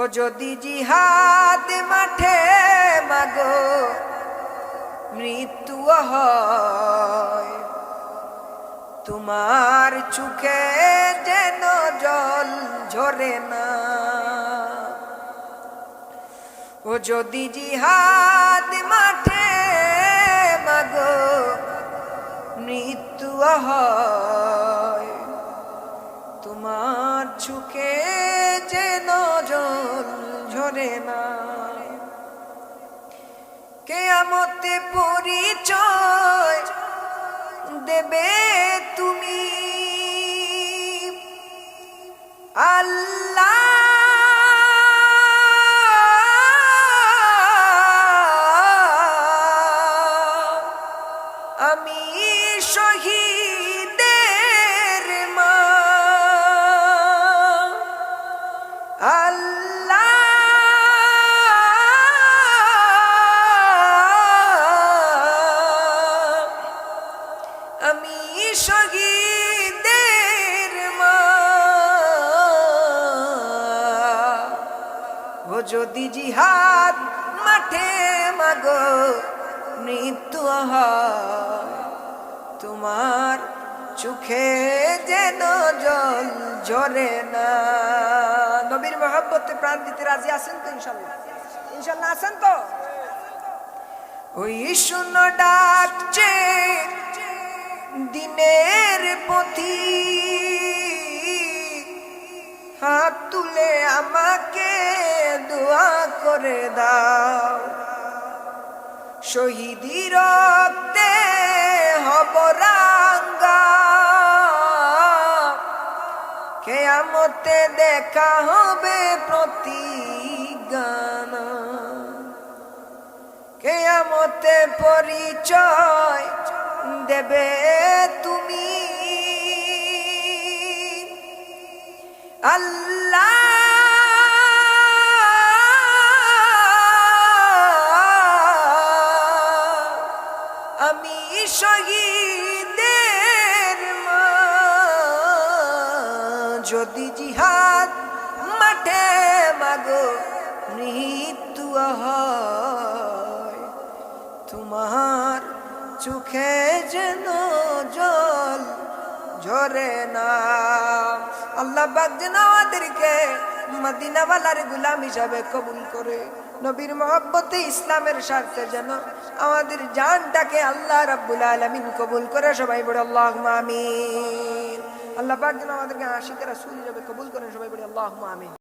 ও যদি জিহাদ মাঠে মাগো মৃত্যু হয়, তোমার চোখে যেন জল ঝরে না। ও যদি জিহাদ মাঠে মাগো মৃত্যু হয়, তোমার চোখে যেন জল ঝরে না। কিয়ামতে পরিচয় দেবে তুমি আল্লাহ, আমি শহীদের মা। আল্লাহ, আমি শহীদের মা। ও যদি জিহাদ মাঠে মাগো মৃত্যু হয়, তোমার চোখে যেন জল ঝরে না। নবীর মহব্বতে প্রাণ দিতে রাজি আছেন তো? ইনশাল্লাহ, ইনশাল্লাহ আছেন তো? ওই শুনো ডাকছে দিনের পথি, হাত তুলে আমাকে দোয়া করে দাও। শহীদি রক্তে হব রাঙ্গা, কিয়ামতে দেখা হবে প্রতিজ্ঞানা। কিয়ামতে পরিচয় দেবে তুমি আল্লাহ, আমি শহীদের মা। যদি জিহাদ মাঠে মাগো মৃত্যু হয়, তোমার চোখে যেন জল ঝরে না। আল্লাহ পাক যেন আমাদেরকে মদিনাওয়ালার গোলাম হিসাবে কবুল করে, নবীর মহব্বতে ইসলামের স্বার্থে যেন আমাদের জানটাকে আল্লাহ রাব্বুল আলামিন কবুল করে। সবাই বলে আল্লাহুম্মা আমিন। আল্লাহ পাক যেন আমাদেরকে আশিকে রাসূল হিসাবে কবুল করেন। সবাই বলে আল্লাহুম্মা আমিন।